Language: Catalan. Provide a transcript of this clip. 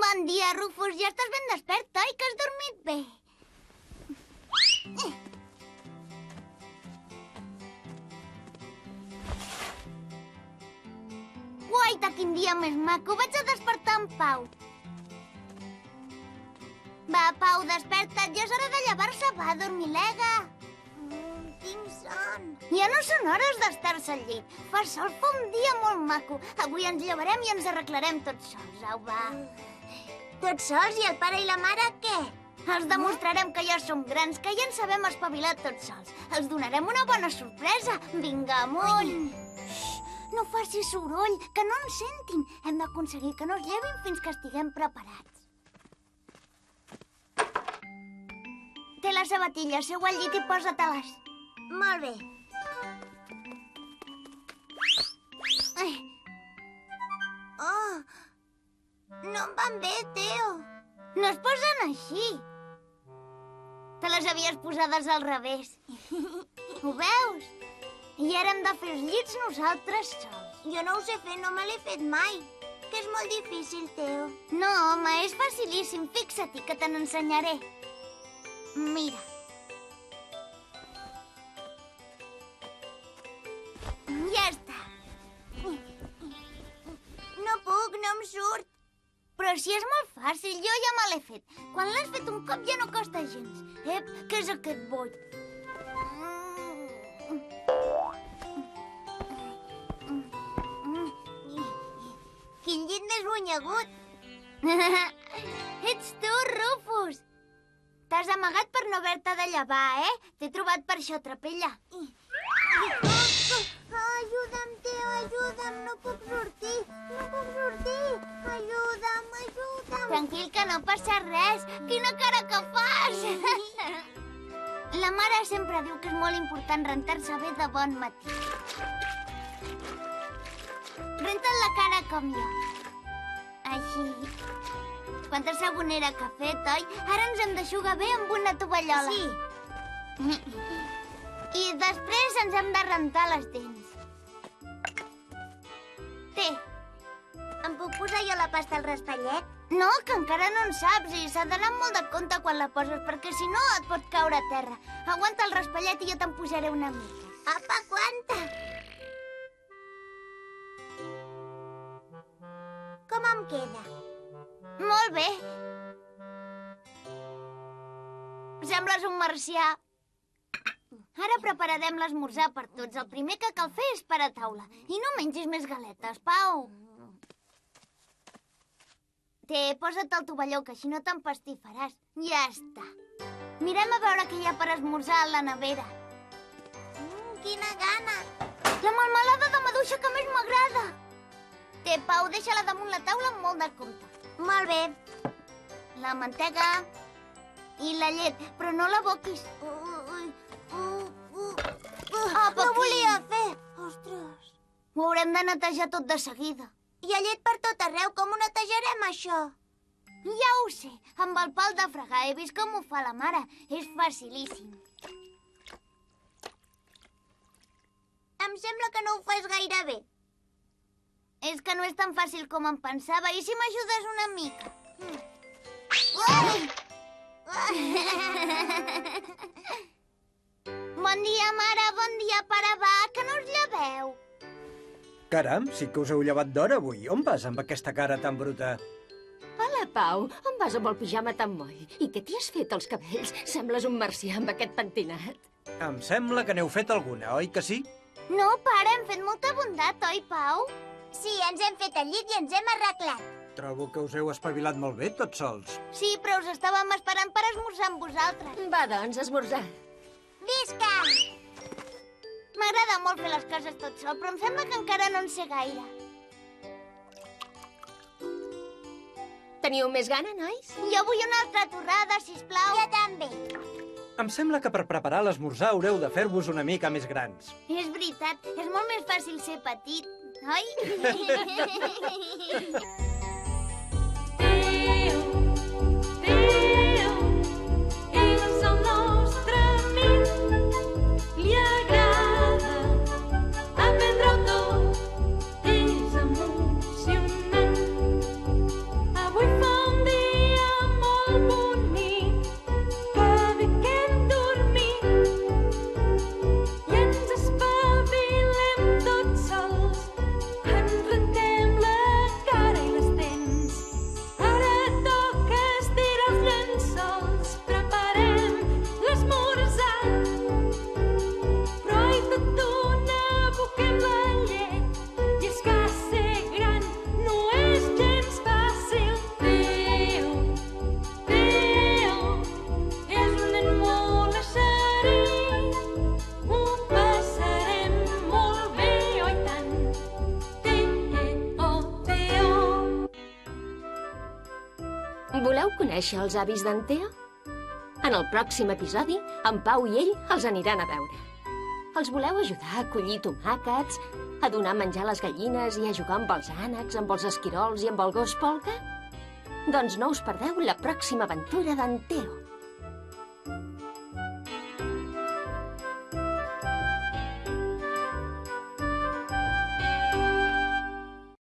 Bon dia, Rufus. Ja estàs ben despert, oi? Que has dormit bé. Guaita, quin dia més maco. Vaig a despertar en Pau. Va, Pau, desperta't. Ja és hora de llevar-se. Va, dormilega. Tinc son. Ja no són hores d'estar-se al llit. Fa sol, fa un dia molt maco. Avui ens llevarem i ens arreglarem tots sols. Au, va. Tots sols? I el pare i la mare, què? Els demostrarem que ja som grans, que ja ens sabem espavilar tots sols. Els donarem una bona sorpresa. Vinga, amunt. Xxt, no facis soroll, que no ens sentin. Hem d'aconseguir que no es llevin fins que estiguem preparats. Té les sabatilles, seu al llit i posa-te-les. Molt bé. Oh, no em van bé, Teo. No es posen així. Te les havies posades al revés. Ho veus? I ara hem de fer els llits nosaltres sols. Jo no ho sé fer, no me l'he fet mai. Que és molt difícil, Teo. No, home, és facilíssim. Fixa-t'hi, que te n'ensenyaré. Mira. Ja està. No puc, no em surt. Però si és molt fàcil, jo ja me l'he fet. Quan l'has fet un cop ja no costa gens. Ep, què és aquest boig? Quin llit més bonyagut. Ets tu, Rufus. T'has amagat per no haver-te de llevar, eh? T'he trobat per això, trapella. Ajuda'm, Teo, ajuda'm. No puc sortir. No puc sortir. Ajuda'm, ajuda'm. Tranquil, que no passa res. Quina cara que fas! La mare sempre diu que és molt important rentar-se bé de bon matí. Renta't la cara com jo. Així. Quanta sabonera que ha fet, oi? Ara ens hem d'eixugar bé amb una tovallola. Sí. I després ens hem de rentar les dents. Té. Em puc posar jo la pasta al raspallet? No, que encara no en saps i s'ha d'anar amb molt de compte quan la poses, perquè si no et pot caure a terra. Aguanta el raspallet i jo te'n posaré una mica. Apa, quanta! Com em queda? Molt bé. Sembles un marcià. Ara prepararem l'esmorzar per tots. El primer que cal fer és per a taula. I no mengis més galetes, Pau. Té, posa't al tovalló, que així no t'empastifaràs. Ja està. Mirem a veure què hi ha per esmorzar a la nevera. Quina gana! La melmelada de maduixa que més m'agrada. Té, Pau, deixa-la damunt la taula amb molt de compte. Molt bé. La mantega i la llet, però no la boquis. No volia fer. Ostres. Ho haurem de netejar tot de seguida. Hi ha llet per tot arreu. Com ho netejarem, això? Ja ho sé. Amb el pal de fregar. He vist com ho fa la mare. És facilíssim. Em sembla que no ho fas gaire bé. És que no és tan fàcil com em pensava. I si m'ajudes una mica? Bon dia, mare. Bon dia, pare. Va, que no us lleveu. Caram, sí que us heu llevat d'hora avui. On vas amb aquesta cara tan bruta? Hola, Pau. On vas amb el pijama tan moll? I què t'hi has fet als cabells? Sembles un marcià amb aquest pentinat. Em sembla que n'heu fet alguna, oi que sí? No, pare, hem fet molta bondat, oi, Pau? Sí, ens hem fet el llit i ens hem arreglat. Trobo que us heu espavilat molt bé, tots sols. Sí, però us estàvem esperant per esmorzar amb vosaltres. Va, doncs, esmorzar. Visca! M'agrada molt fer les coses tot sol, però em sembla que encara no en sé gaire. Teniu més gana, nois? Jo vull una altra torrada, sisplau. Jo també. Em sembla que per preparar l'esmorzar haureu de fer-vos una mica més grans. És veritat, és molt més fàcil ser petit, oi? Li agrada aprendre-ho tot. Voleu conèixer els avis d'en Teo? En el pròxim episodi, en Pau i ell els aniran a veure. Els voleu ajudar a collir tomàquets, a donar menjar a les gallines i a jugar amb els ànecs, amb els esquirols i amb el gos polca? Doncs no us perdeu la pròxima aventura d'en Teo.